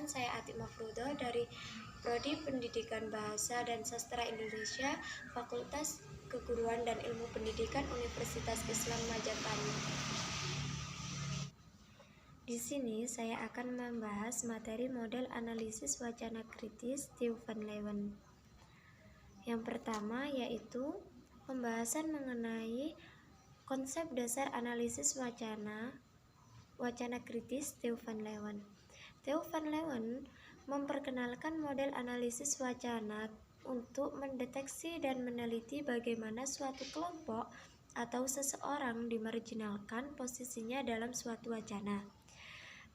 saya Atik Mafrudo dari Prodi Pendidikan Bahasa dan Sastra Indonesia, Fakultas Keguruan dan Ilmu Pendidikan Universitas Islam Majapahit. Di sini saya akan membahas materi model analisis wacana kritis Theo van Leeuwen. Yang pertama yaitu pembahasan mengenai konsep dasar analisis wacana kritis Theo van Leeuwen. Theo van Leeuwen memperkenalkan model analisis wacana untuk mendeteksi dan meneliti bagaimana suatu kelompok atau seseorang dimarginalkan posisinya dalam suatu wacana.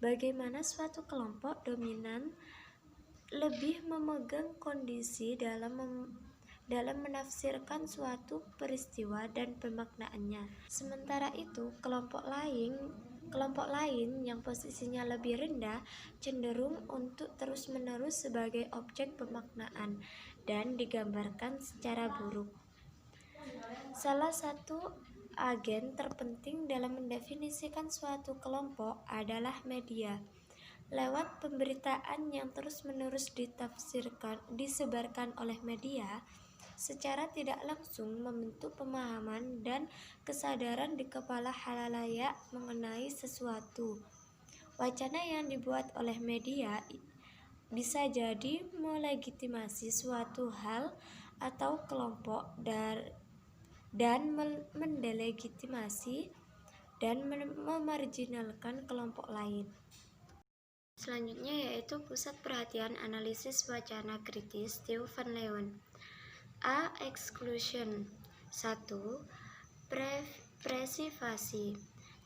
Bagaimana suatu kelompok dominan lebih memegang kondisi dalam menafsirkan suatu peristiwa dan pemaknaannya. Sementara itu, kelompok lain yang posisinya lebih rendah cenderung untuk terus-menerus sebagai objek pemaknaan dan digambarkan secara buruk. Salah satu agen terpenting dalam mendefinisikan suatu kelompok adalah media. Lewat pemberitaan yang terus-menerus disebarkan oleh media, secara tidak langsung membentuk pemahaman dan kesadaran di kepala khalayak mengenai sesuatu. Wacana yang dibuat oleh media bisa jadi melegitimasi suatu hal atau kelompok dan mendelegitimasi dan memarginalkan kelompok lain. Selanjutnya yaitu pusat perhatian analisis wacana kritis Theo van Leeuwen. A. Exclusion. 1. Presivasi.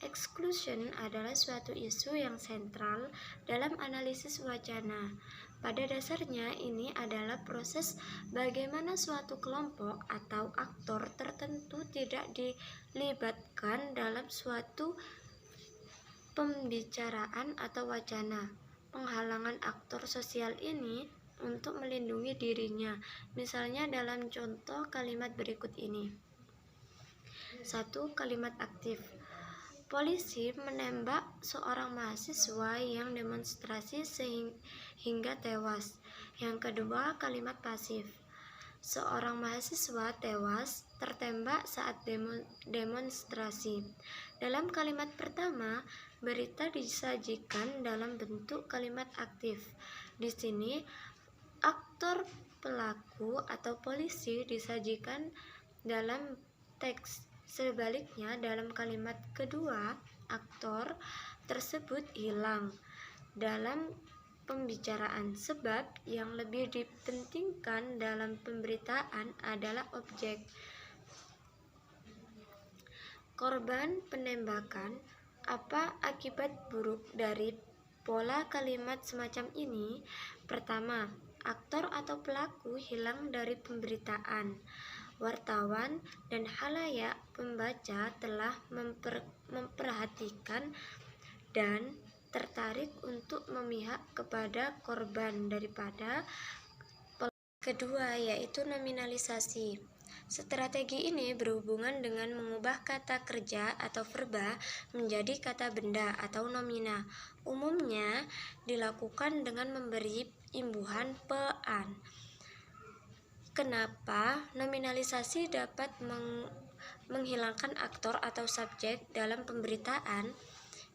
Exclusion adalah suatu isu yang sentral dalam analisis wacana. Pada dasarnya ini adalah proses bagaimana suatu kelompok atau aktor tertentu tidak dilibatkan dalam suatu pembicaraan atau wacana. Penghalangan aktor sosial ini untuk melindungi dirinya, misalnya dalam contoh kalimat berikut ini. 1. Kalimat aktif. Polisi menembak seorang mahasiswa yang demonstrasi hingga tewas. Yang kedua, kalimat pasif. Seorang mahasiswa tewas tertembak saat demonstrasi. Dalam kalimat pertama, berita disajikan dalam bentuk kalimat aktif. Di sini, aktor pelaku atau polisi disajikan dalam teks. Sebaliknya, dalam kalimat kedua, aktor tersebut hilang dalam pembicaraan, sebab yang lebih dipentingkan dalam pemberitaan adalah objek. Korban penembakan. Apa akibat buruk dari pola kalimat semacam ini? Pertama, aktor atau pelaku hilang dari pemberitaan. Wartawan dan khalayak pembaca telah memperhatikan dan tertarik untuk memihak kepada korban daripada pelaku. Kedua, yaitu nominalisasi. Strategi ini berhubungan dengan mengubah kata kerja atau verba menjadi kata benda atau nomina. Umumnya dilakukan dengan memberi imbuhan pean. Kenapa nominalisasi dapat menghilangkan aktor atau subjek dalam pemberitaan?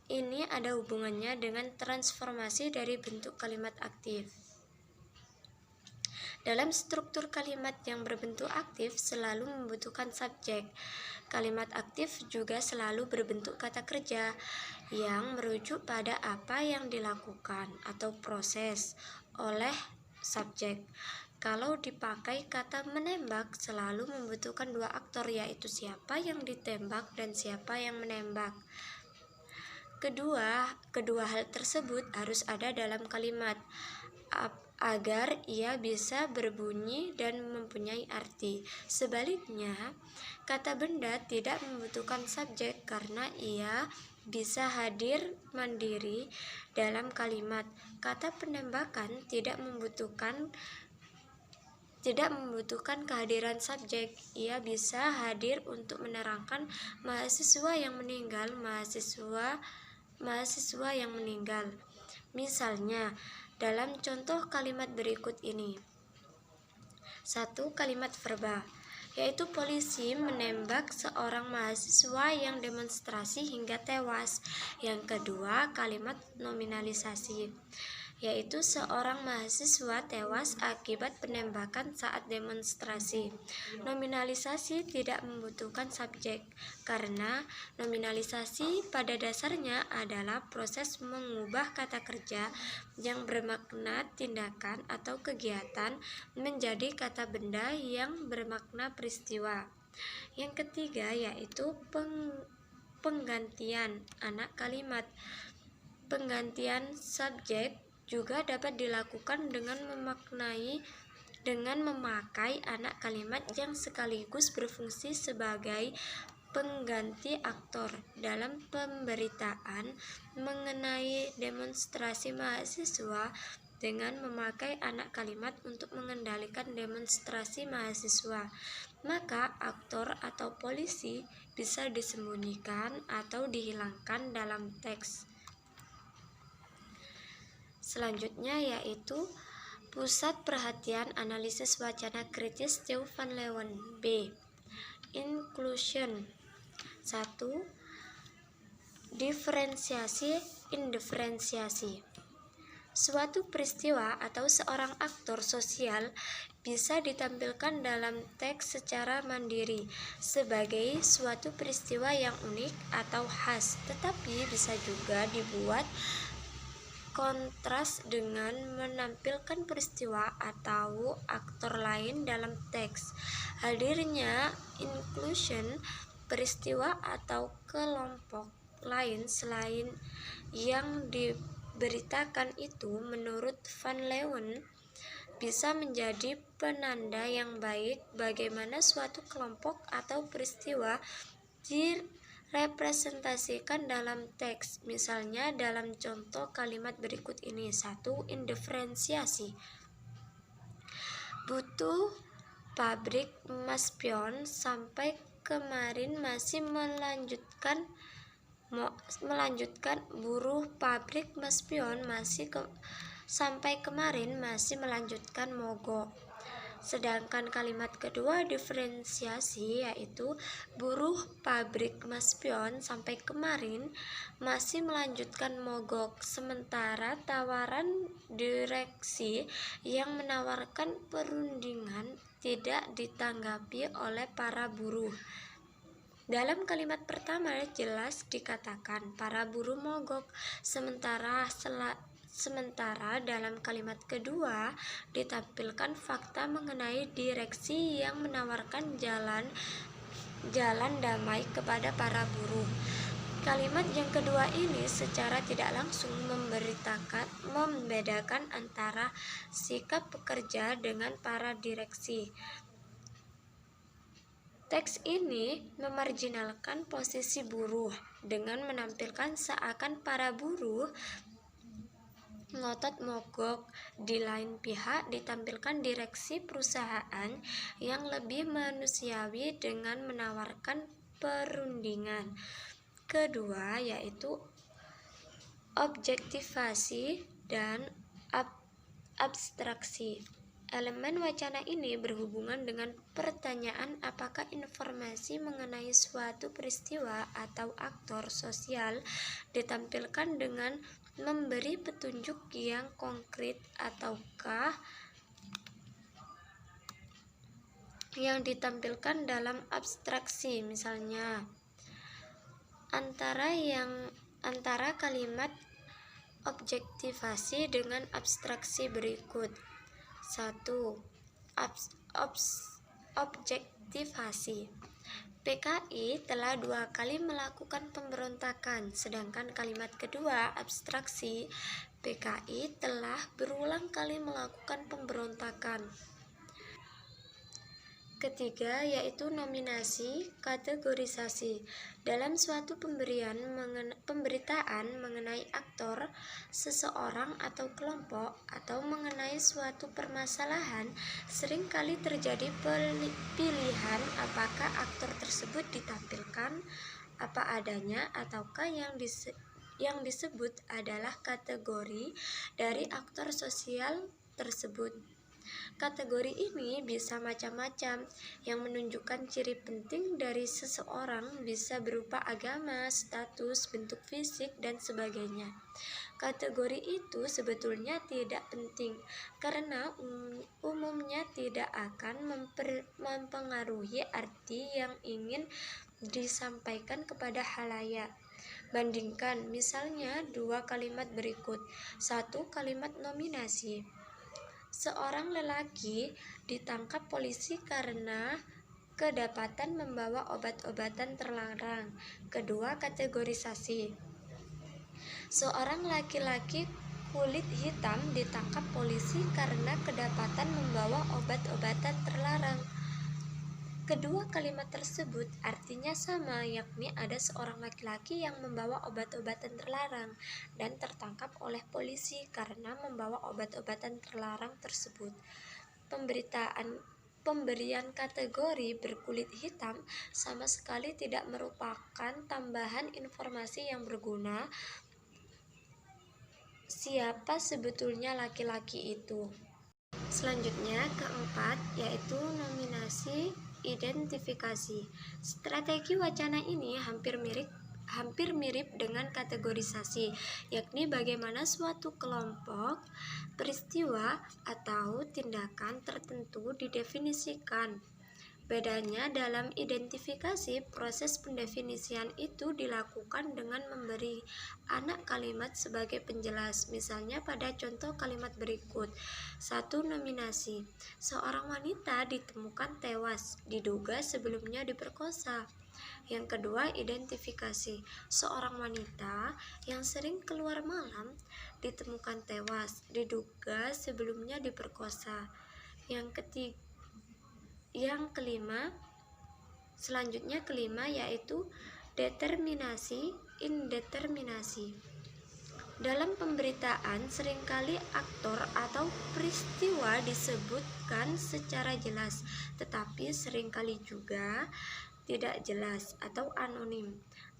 Ini ada hubungannya dengan transformasi dari bentuk kalimat aktif. Dalam struktur kalimat yang berbentuk aktif selalu membutuhkan subjek. Kalimat aktif juga selalu berbentuk kata kerja yang merujuk pada apa yang dilakukan atau proses oleh subjek. Kalau dipakai kata menembak selalu membutuhkan dua aktor, yaitu siapa yang ditembak dan siapa yang menembak. Kedua hal tersebut harus ada dalam kalimat agar ia bisa berbunyi dan mempunyai arti. Sebaliknya, kata benda tidak membutuhkan subjek karena ia bisa hadir mandiri dalam kalimat. Kata penembakan tidak membutuhkan kehadiran subjek. Ia bisa hadir untuk menerangkan mahasiswa yang meninggal. Misalnya, dalam contoh kalimat berikut ini. 1. Kalimat verbal, yaitu polisi menembak seorang mahasiswa yang demonstrasi hingga tewas. Yang kedua, kalimat nominalisasi, yaitu seorang mahasiswa tewas akibat penembakan saat demonstrasi. Nominalisasi tidak membutuhkan subjek, karena nominalisasi pada dasarnya adalah proses mengubah kata kerja yang bermakna tindakan atau kegiatan menjadi kata benda yang bermakna peristiwa. Yang ketiga yaitu penggantian anak kalimat. Penggantian subjek juga dapat dilakukan dengan memakai anak kalimat yang sekaligus berfungsi sebagai pengganti aktor. Dalam pemberitaan mengenai demonstrasi mahasiswa, dengan memakai anak kalimat untuk mengendalikan demonstrasi mahasiswa, maka aktor atau polisi bisa disembunyikan atau dihilangkan dalam teks. Selanjutnya yaitu pusat perhatian analisis wacana kritis Theo van Leeuwen. B. Inclusion. 1. Diferensiasi indiferensiasi. Suatu peristiwa atau seorang aktor sosial bisa ditampilkan dalam teks secara mandiri sebagai suatu peristiwa yang unik atau khas, tetapi bisa juga dibuat kontras dengan menampilkan peristiwa atau aktor lain dalam teks. Hadirnya inclusion peristiwa atau kelompok lain selain yang diberitakan itu, menurut Van Leeuwen, bisa menjadi penanda yang baik bagaimana suatu kelompok atau peristiwa direpresentasikan dalam teks. Misalnya dalam contoh kalimat berikut ini. 1. Indiferensiasi. Butuh pabrik emas pion sampai kemarin masih melanjutkan buruh pabrik emas pion sampai kemarin masih melanjutkan mogok. Sedangkan kalimat kedua diferensiasi yaitu buruh pabrik emas pion sampai kemarin masih melanjutkan mogok, sementara tawaran direksi yang menawarkan perundingan tidak ditanggapi oleh para buruh. Dalam kalimat pertama jelas dikatakan para buruh mogok, sementara dalam kalimat kedua ditampilkan fakta mengenai direksi yang menawarkan jalan damai kepada para buruh. Kalimat yang kedua ini secara tidak langsung membedakan antara sikap pekerja dengan para direksi. Teks ini memarginalkan posisi buruh dengan menampilkan seakan para buruh ngotot mogok. Di lain pihak ditampilkan direksi perusahaan yang lebih manusiawi dengan menawarkan perundingan. Kedua yaitu objektivasi dan abstraksi. Elemen wacana ini berhubungan dengan pertanyaan apakah informasi mengenai suatu peristiwa atau aktor sosial ditampilkan dengan memberi petunjuk yang konkret ataukah yang ditampilkan dalam abstraksi. Misalnya antara kalimat objektivasi dengan abstraksi berikut. 1. Objektivasi. PKI telah 2 kali melakukan pemberontakan, sedangkan kalimat kedua abstraksi, PKI telah berulang kali melakukan pemberontakan. Ketiga yaitu nominasi kategorisasi. Dalam suatu pemberitaan mengenai aktor, seseorang atau kelompok, atau mengenai suatu permasalahan, seringkali terjadi pilihan apakah aktor tersebut ditampilkan apa adanya ataukah yang Yang disebut adalah kategori dari aktor sosial tersebut. Kategori ini bisa macam-macam, yang menunjukkan ciri penting dari seseorang bisa berupa agama, status, bentuk fisik, dan sebagainya. Kategori itu sebetulnya tidak penting karena umumnya tidak akan mempengaruhi arti yang ingin disampaikan kepada halayak. Bandingkan misalnya dua kalimat berikut. Satu kalimat nominasi. Seorang lelaki ditangkap polisi karena kedapatan membawa obat-obatan terlarang. Kedua, kategorisasi. Seorang laki-laki kulit hitam ditangkap polisi karena kedapatan membawa obat-obatan terlarang. Kedua kalimat tersebut artinya sama, yakni ada seorang laki-laki yang membawa obat-obatan terlarang dan tertangkap oleh polisi karena membawa obat-obatan terlarang tersebut. Pemberian kategori berkulit hitam sama sekali tidak merupakan tambahan informasi yang berguna. Siapa sebetulnya laki-laki itu? Selanjutnya, keempat, yaitu nominasi identifikasi. Strategi wacana ini hampir mirip dengan kategorisasi, yakni bagaimana suatu kelompok, peristiwa, atau tindakan tertentu didefinisikan. Bedanya dalam identifikasi, proses pendefinisian itu dilakukan dengan memberi anak kalimat sebagai penjelas. Misalnya pada contoh kalimat berikut. 1. Nominasi. Seorang wanita ditemukan tewas, diduga sebelumnya diperkosa. Yang kedua, identifikasi. Seorang wanita yang sering keluar malam ditemukan tewas, diduga sebelumnya diperkosa. Kelima yaitu determinasi, indeterminasi. Dalam pemberitaan seringkali aktor atau peristiwa disebutkan secara jelas, tetapi seringkali juga tidak jelas atau anonim.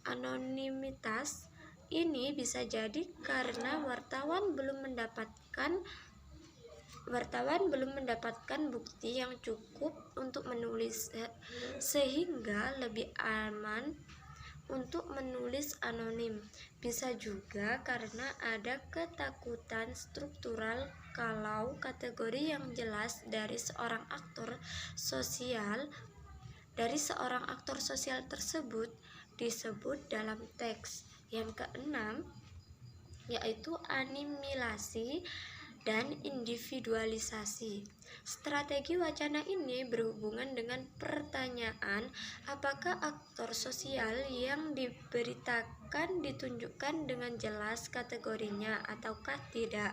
Anonimitas ini bisa jadi karena wartawan belum mendapatkan bukti yang cukup untuk menulis, sehingga lebih aman untuk menulis anonim. Bisa juga karena ada ketakutan struktural kalau kategori yang jelas dari seorang aktor sosial tersebut disebut dalam teks. Yang keenam yaitu animilasi dan individualisasi. Strategi wacana ini berhubungan dengan pertanyaan apakah aktor sosial yang diberitakan ditunjukkan dengan jelas kategorinya ataukah tidak.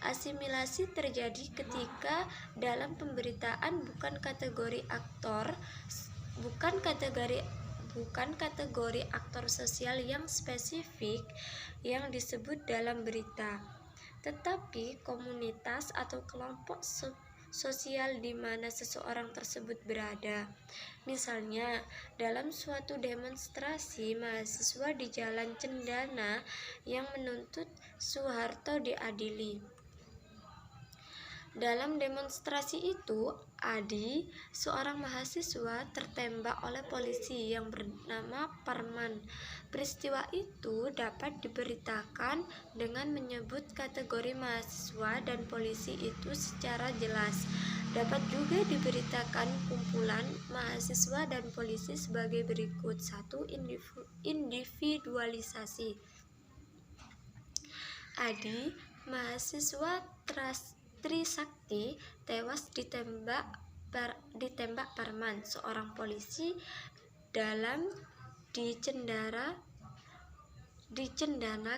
Asimilasi terjadi ketika dalam pemberitaan bukan kategori aktor sosial yang spesifik yang disebut dalam berita, tetapi komunitas atau kelompok sosial di mana seseorang tersebut berada. Misalnya, dalam suatu demonstrasi mahasiswa di Jalan Cendana yang menuntut Soeharto diadili. Dalam demonstrasi itu, Adi, seorang mahasiswa, tertembak oleh polisi yang bernama Parman. Peristiwa itu dapat diberitakan dengan menyebut kategori mahasiswa dan polisi itu secara jelas. Dapat juga diberitakan kumpulan mahasiswa dan polisi sebagai berikut. 1. Individualisasi. Adi, mahasiswa Trisakti, tewas ditembak Parman, seorang polisi di Cendana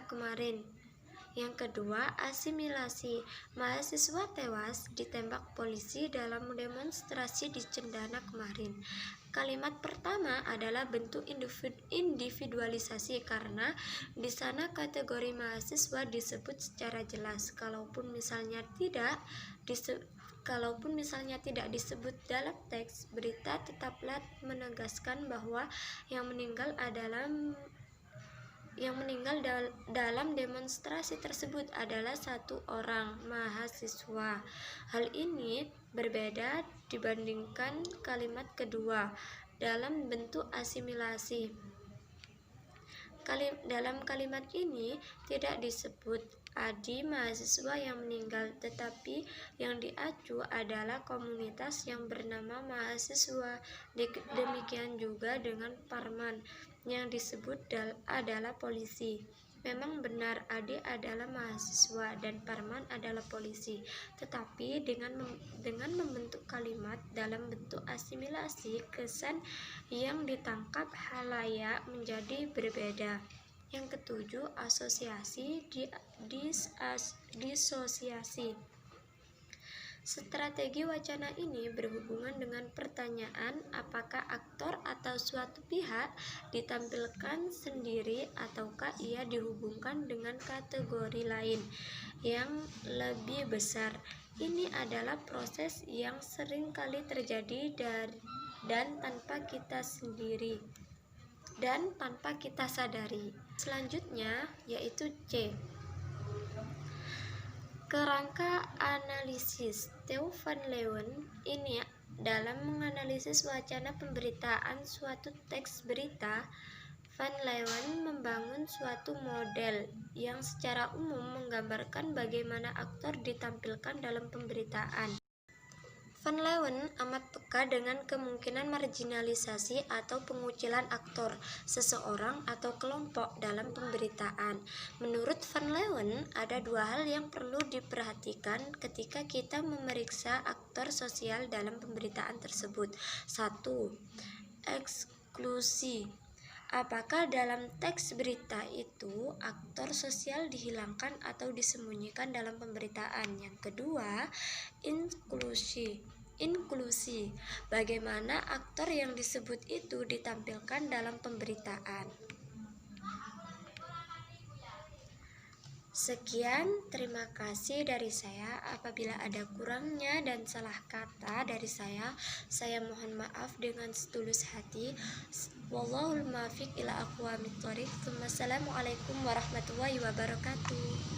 kemarin. Yang kedua, asimilasi. Mahasiswa tewas ditembak polisi dalam demonstrasi di Cendana kemarin. Kalimat pertama adalah bentuk individualisasi karena di sana kategori mahasiswa disebut secara jelas. Kalaupun misalnya tidak disebut dalam teks, berita tetaplah menegaskan bahwa yang meninggal adalah yang meninggal dalam demonstrasi tersebut adalah 1 orang mahasiswa. Hal ini berbeda dibandingkan kalimat kedua dalam bentuk asimilasi. Dalam kalimat ini tidak disebut Adi mahasiswa yang meninggal, tetapi yang diacu adalah komunitas yang bernama mahasiswa. Demikian juga dengan Parman yang disebut adalah polisi. Memang benar Adi adalah mahasiswa dan Parman adalah polisi, tetapi dengan membentuk kalimat dalam bentuk asimilasi, kesan yang ditangkap halayak menjadi berbeda. Yang ketujuh, asosiasi disosiasi. Strategi wacana ini berhubungan dengan pertanyaan apakah aktor atau suatu pihak ditampilkan sendiri ataukah ia dihubungkan dengan kategori lain yang lebih besar. Ini adalah proses yang sering kali terjadi dan tanpa kita sadari. Selanjutnya yaitu C. Kerangka analisis. Theo van Leeuwen ini dalam menganalisis wacana pemberitaan suatu teks berita. Van Leeuwen membangun suatu model yang secara umum menggambarkan bagaimana aktor ditampilkan dalam pemberitaan. Van Leeuwen amat peka dengan kemungkinan marginalisasi atau pengucilan aktor, seseorang atau kelompok dalam pemberitaan. Menurut Van Leeuwen, ada 2 hal yang perlu diperhatikan ketika kita memeriksa aktor sosial dalam pemberitaan tersebut. 1. Eksklusi. Apakah dalam teks berita itu aktor sosial dihilangkan atau disembunyikan dalam pemberitaan? Yang kedua, inklusi. Bagaimana aktor yang disebut itu ditampilkan dalam pemberitaan? Sekian, terima kasih dari saya. Apabila ada kurangnya dan salah kata dari saya mohon maaf dengan setulus hati. Wallahul muwaffiq ila aqwamit thoriq. Wassalamualaikum warahmatullahi wabarakatuh.